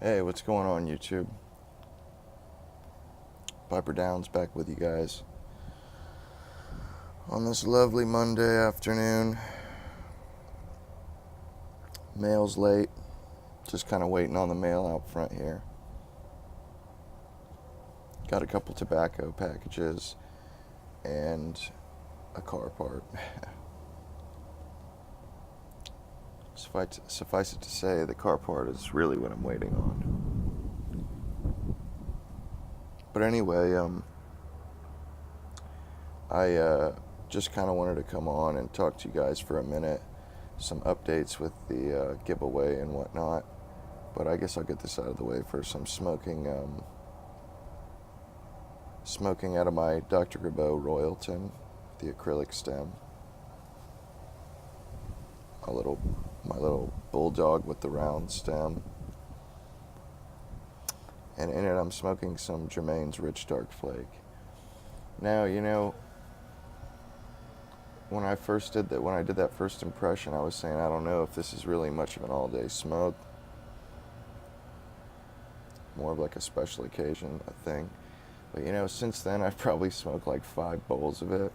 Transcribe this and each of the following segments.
Hey, what's going on, YouTube? Piper Downs back with you guys on this lovely Monday afternoon. Mail's late, just kind of waiting on the mail out front here. Got a couple tobacco packages and a car part. Suffice it to say, the car part is really what I'm waiting on. But anyway, I just kind of wanted to come on and talk to you guys for a minute. Some updates with the giveaway and whatnot. But I guess I'll get this out of the way first. I'm smoking out of my Dr. Grabeau Royalton, the acrylic stem. My little bulldog with the round stem. And in it I'm smoking some Germain's Rich Dark Flake. Now, when I did that first impression, I was saying I don't know if this is really much of an all-day smoke. More of like a special occasion thing. But since then I've probably smoked like 5 bowls of it.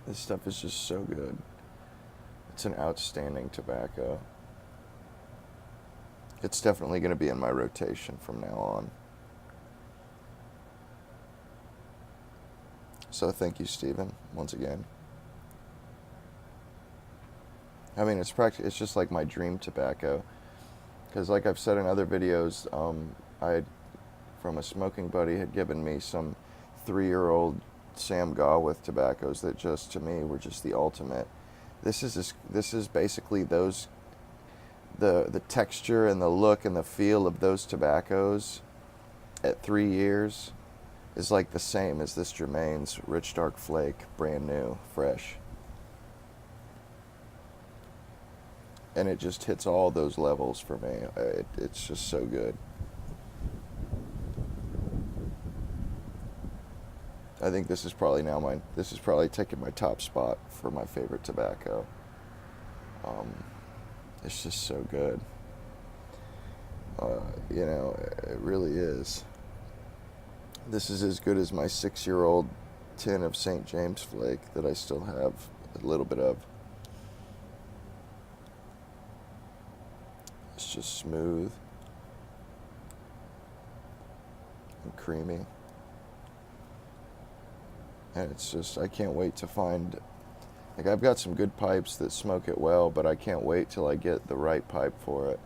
This stuff is just so good. It's an outstanding tobacco. It's definitely going to be in my rotation from now on. So thank you, Stephen, once again. I mean, it's just like my dream tobacco. Because like I've said in other videos, from a smoking buddy, had given me some 3-year-old Sam Gawith tobaccos that just, to me, were just the ultimate. This is basically the texture and the look and the feel of those tobaccos at 3 years is like the same as this Germain's Rich Dark Flake, brand new, fresh. And it just hits all those levels for me. It's just so good. I think this is probably taking my top spot for my favorite tobacco. It's just so good. It really is. This is as good as my 6-year-old tin of St. James Flake that I still have a little bit of. It's just smooth and creamy. And it's just, I can't wait to find, like, I've got some good pipes that smoke it well, but I can't wait till I get the right pipe for it.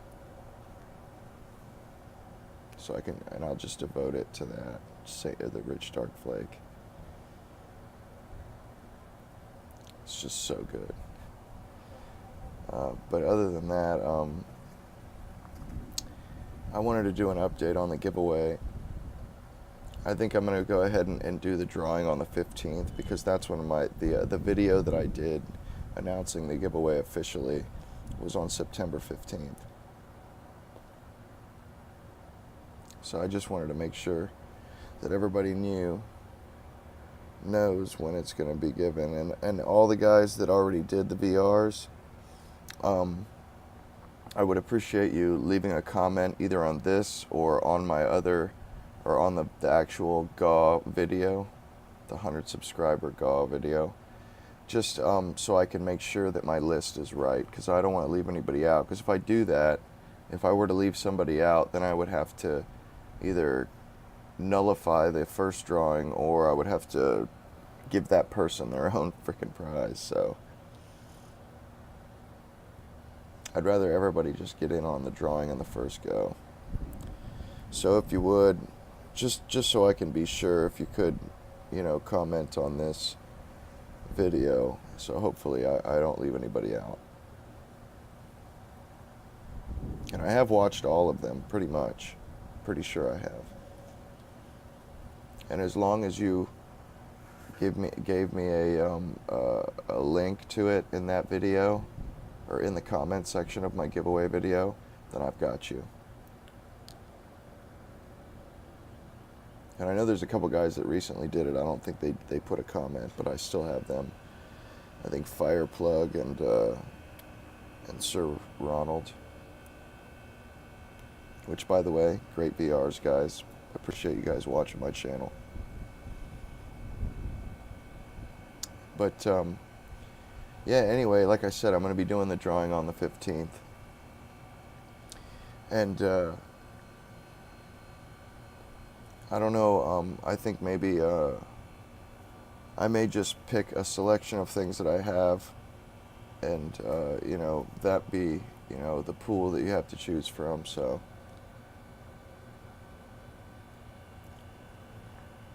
So I'll just devote it to that, say the Rich Dark Flake. It's just so good. But other than that, I wanted to do an update on the giveaway. I think I'm going to go ahead and do the drawing on the 15th, because that's when the video that I did announcing the giveaway officially was on September 15th. So I just wanted to make sure that everybody knows when it's going to be given. And all the guys that already did the VRs, I would appreciate you leaving a comment either on this or on my other, or on the actual GAW video, the 100 subscriber GAW video, just so I can make sure that my list is right, because I don't want to leave anybody out. Because if I do that, if I were to leave somebody out, then I would have to either nullify the first drawing, or I would have to give that person their own freaking prize. So I'd rather everybody just get in on the drawing in the first go. So if you would, just so I can be sure, if you could, comment on this video, so hopefully I don't leave anybody out. And I have watched all of them, pretty much. Pretty sure I have. And as long as you gave me a link to it in that video, or in the comment section of my giveaway video, then I've got you. And I know there's a couple guys that recently did it. I don't think they put a comment, but I still have them. I think Fireplug and Sir Ronald. which, by the way, great VRs, guys. I appreciate you guys watching my channel. But, yeah, anyway, like I said, I'm going to be doing the drawing on the 15th. And, I don't know, I think maybe, I may just pick a selection of things that I have and, you know, that be, you know, the pool that you have to choose from, so.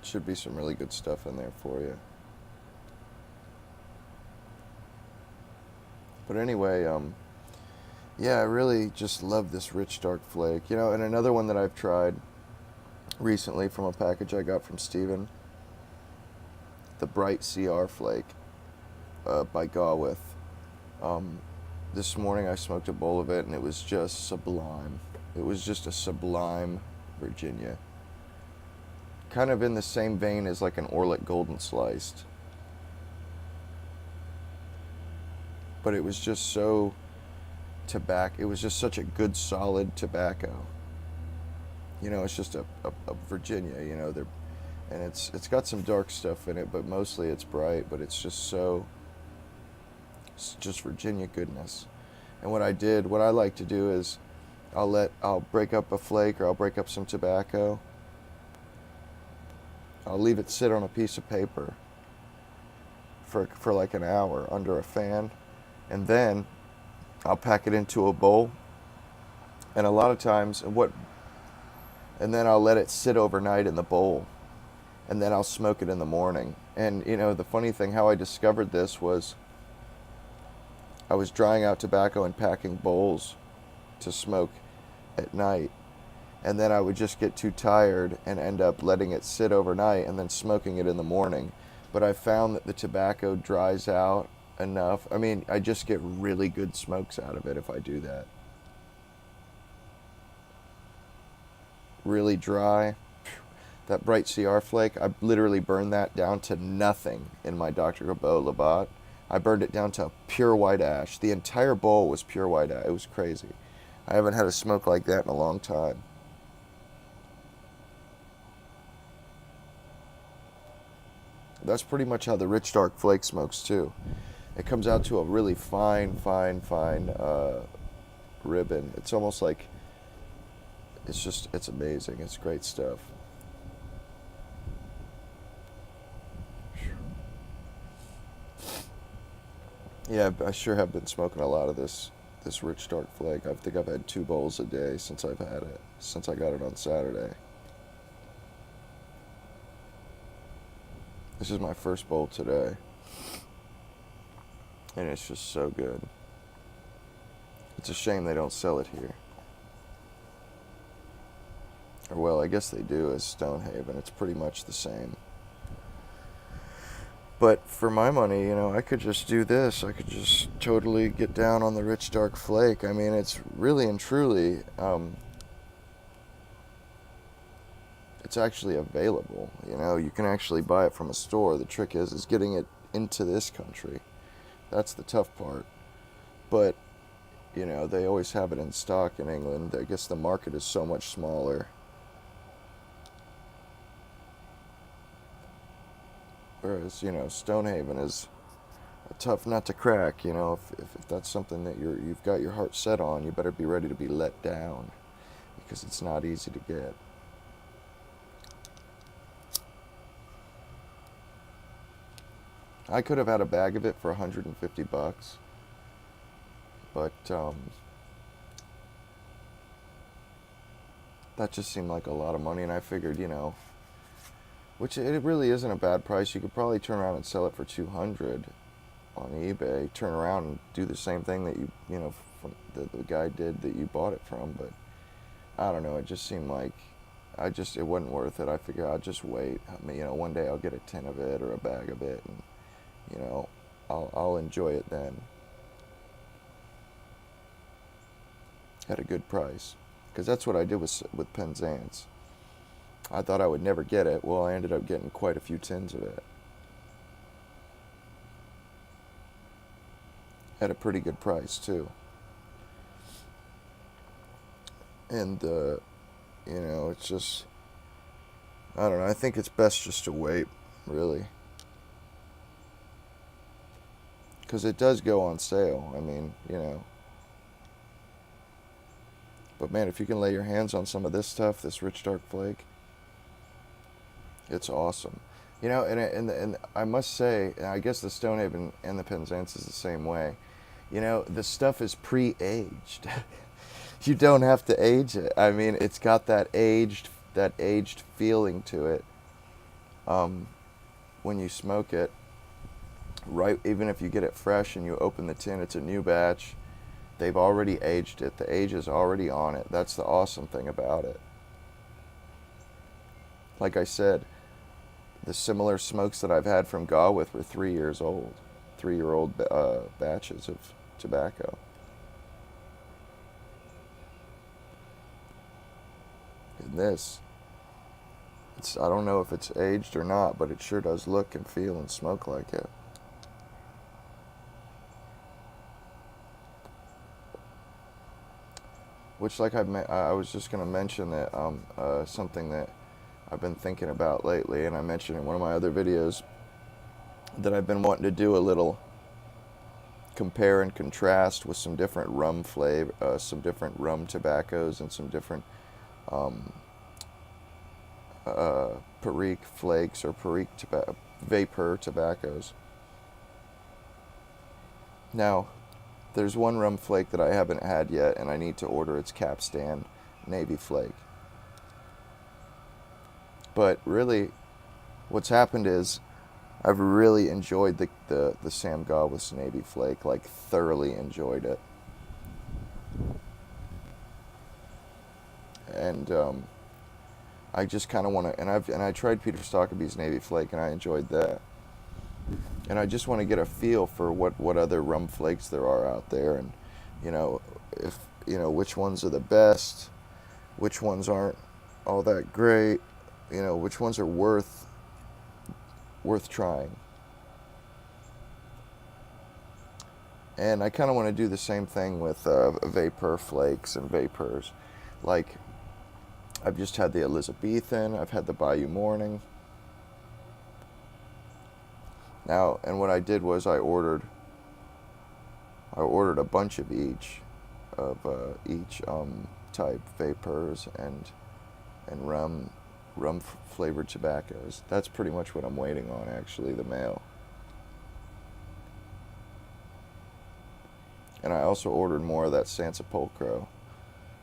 Should be some really good stuff in there for you. But anyway, yeah, I really just love this rich dark flake. You know, and another one that I've tried recently from a package I got from Steven, the Bright CR flake by Gawith. This morning I smoked a bowl of it and it was just sublime. It was just a sublime Virginia. Kind of in the same vein as like an Orlik Golden Sliced. But it was just so tobacco. It was just such a good solid tobacco. You know, it's just a Virginia, you know, and it's got some dark stuff in it, but mostly it's bright, but it's just just Virginia goodness. And what I like to do is I'll break up a flake or I'll break up some tobacco. I'll leave it sit on a piece of paper for like an hour under a fan, and then I'll pack it into a bowl. And a lot of times, and then I'll let it sit overnight in the bowl, and then I'll smoke it in the morning. And you know, the funny thing, how I discovered this was I was drying out tobacco and packing bowls to smoke at night, and then I would just get too tired and end up letting it sit overnight and then smoking it in the morning. But I found that the tobacco dries out enough. I mean, I just get really good smokes out of it if I do that. Really dry. That Bright CR flake, I literally burned that down to nothing in my Dr. Rabot Labatt. I burned it down to pure white ash. The entire bowl was pure white ash. It was crazy. I haven't had a smoke like that in a long time. That's pretty much how the rich dark flake smokes too. It comes out to a really fine ribbon. It's almost like, it's amazing. It's great stuff. Yeah, I sure have been smoking a lot of this rich dark flake. I think I've had 2 bowls a day since I've had it, since I got it on Saturday. This is my first bowl today, and it's just so good. It's a shame they don't sell it here. Or well, I guess they do as Stonehaven. It's pretty much the same. But for my money, you know, I could just do this. I could just totally get down on the rich dark flake. I mean, it's really and truly, it's actually available. You know, you can actually buy it from a store. The trick is getting it into this country. That's the tough part. But, you know, they always have it in stock in England. I guess the market is so much smaller. Whereas, you know, Stonehaven is a tough nut to crack. You know, if that's something that you've got your heart set on, you better be ready to be let down, because it's not easy to get. I could have had a bag of it for $150, but that just seemed like a lot of money, and I figured, you know, which it really isn't a bad price. You could probably turn around and sell it for $200 on eBay. Turn around and do the same thing that you know, the guy did that you bought it from. But I don't know. It just seemed like it wasn't worth it. I figured I'll just wait. I mean, you know, one day I'll get a tin of it or a bag of it, and you know, I'll enjoy it then at a good price. Because that's what I did with Penzance. I thought I would never get it. Well, I ended up getting quite a few tins of it at a pretty good price too. And, it's just, I don't know, I think it's best just to wait, really. Because it does go on sale. I mean, But man, if you can lay your hands on some of this stuff, this Rich Dark Flake, it's awesome. And I must say, and I guess the Stonehaven and the Penzance is the same way. The stuff is pre-aged. You don't have to age it. I mean, it's got that aged feeling to it. When you smoke it, right? Even if you get it fresh and you open the tin, it's a new batch. They've already aged it. The age is already on it. That's the awesome thing about it. Like I said, the similar smokes that I've had from Gawith were 3 years old. 3-year-old batches of tobacco. And this, I don't know if it's aged or not, but it sure does look and feel and smoke like it. Which, like I was just going to mention that something that I've been thinking about lately, and I mentioned in one of my other videos, that I've been wanting to do a little compare and contrast with some different rum flavor, some different rum tobaccos, and some different Perique flakes or Perique vapor tobaccos. Now, there's one rum flake that I haven't had yet, and I need to order. It's Capstan Navy Flake. But really, what's happened is I've really enjoyed the Sam Gawith's Navy Flake, like thoroughly enjoyed it. And I just kind of want to, and I tried Peter Stockaby's Navy Flake, and I enjoyed that. And I just want to get a feel for what other rum flakes there are out there, and if which ones are the best, which ones aren't all that great, which ones are worth trying. And I kind of want to do the same thing with vapor flakes and vapors. Like, I've just had the Elizabethan, I've had the Bayou Morning. Now, and what I did was I ordered a bunch of each type vapors and rum flavored tobaccos. That's pretty much what I'm waiting on, actually, the mail. And I also ordered more of that Sansepolcro.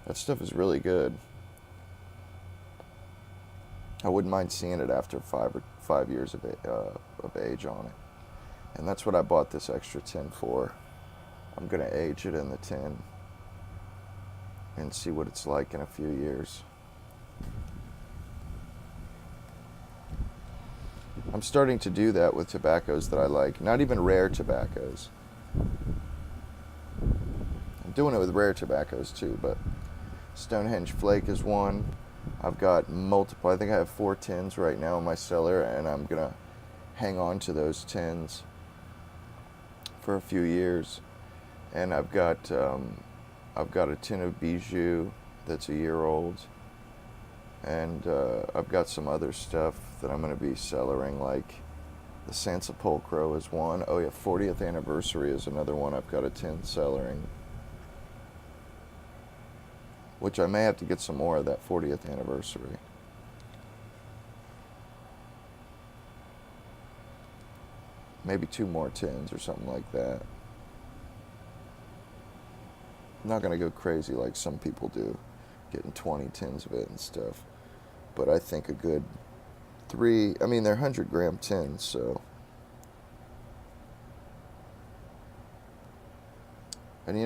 That stuff is really good. I wouldn't mind seeing it after 5 years of age on it. And that's what I bought this extra tin for. I'm going to age it in the tin and see what it's like in a few years. I'm starting to do that with tobaccos that I like. Not even rare tobaccos. I'm doing it with rare tobaccos too, but Stonehenge Flake is one. I've got multiple. I think I have 4 tins right now in my cellar, and I'm going to hang on to those tins for a few years. And I've got a tin of Bijou that's a year old. And I've got some other stuff that I'm going to be cellaring, like the Sansepolcro is one. Oh yeah, 40th anniversary is another one I've got a tin cellaring, which I may have to get some more of that 40th anniversary. Maybe 2 more tins or something like that. I'm not going to go crazy like some people do, getting 20 tins of it and stuff. But I think a good 3, I mean, they're 100-gram tins, so. And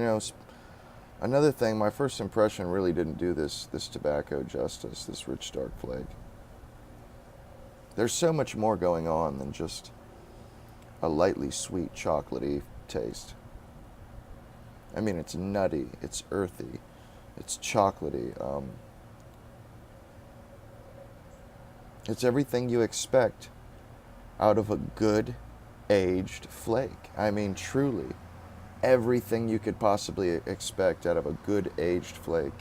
another thing, my first impression really didn't do this tobacco justice, this Rich Dark Flake. There's so much more going on than just a lightly sweet, chocolatey taste. I mean, it's nutty, it's earthy, it's chocolatey. It's everything you expect out of a good aged flake. I mean, truly, everything you could possibly expect out of a good aged flake.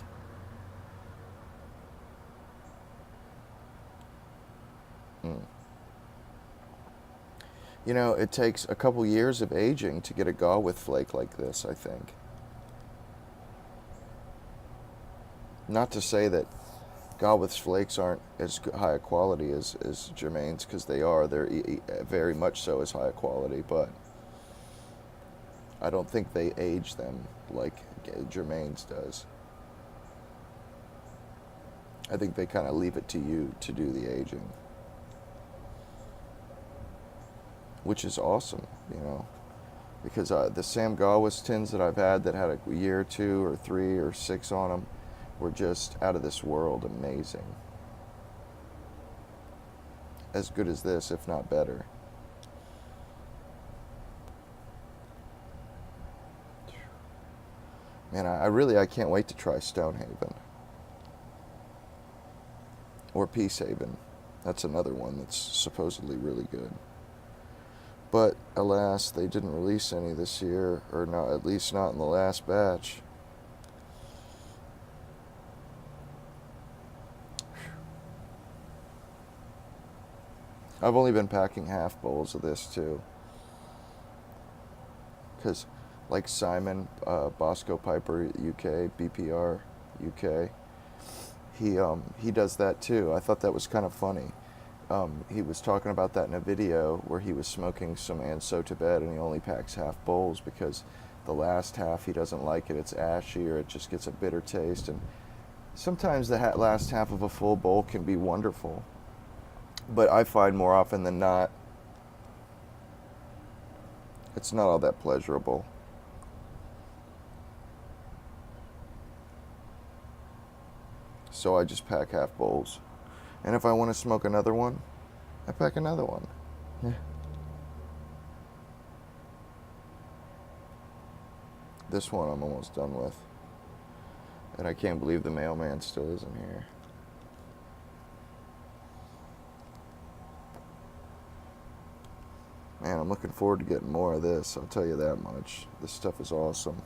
Mm. You know, it takes a couple years of aging to get a gaw with flake like this, I think. Not to say that gaw with flakes aren't as high a quality as Germain's, because they are. They're very much so as high a quality, but I don't think they age them like Germain's does. I think they kind of leave it to you to do the aging, which is awesome, you know, because the Sam Gawis tins that I've had that had a year or 2 or 3 or 6 on them were just out of this world amazing. As good as this, if not better. Man, I can't wait to try Stonehaven. Or Peacehaven. That's another one that's supposedly really good. But alas, they didn't release any this year, or not, at least not in the last batch. I've only been packing half bowls of this too, because like Simon Bosco Piper UK, BPR UK, he does that too. I thought that was kind of funny. He was talking about that in a video where he was smoking some Anso Tibet, and he only packs half bowls because the last half he doesn't like it. It's ashy, or it just gets a bitter taste. And sometimes the last half of a full bowl can be wonderful, but I find more often than not it's not all that pleasurable. So I just pack half bowls. And if I want to smoke another one, I pack another one. Yeah. This one I'm almost done with. And I can't believe the mailman still isn't here. Man, I'm looking forward to getting more of this, I'll tell you that much. This stuff is awesome.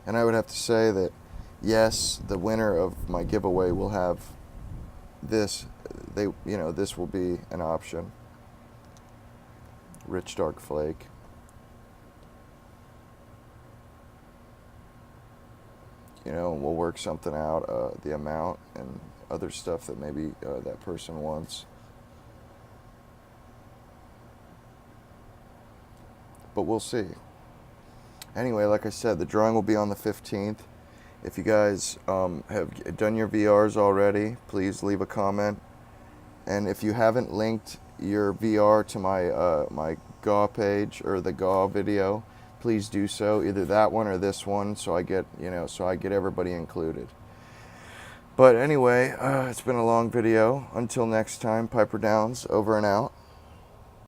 And I would have to say that, yes, the winner of my giveaway will have this. This will be an option. Rich Dark Flake. And we'll work something out, the amount and other stuff that maybe that person wants. But we'll see. Anyway, like I said, the drawing will be on the 15th. If you guys have done your VRs already, please leave a comment. And if you haven't linked your VR to my GAW page or the GAW video, please do so. Either that one or this one, so I get everybody included. But anyway, it's been a long video. Until next time, Piper Downs, over and out.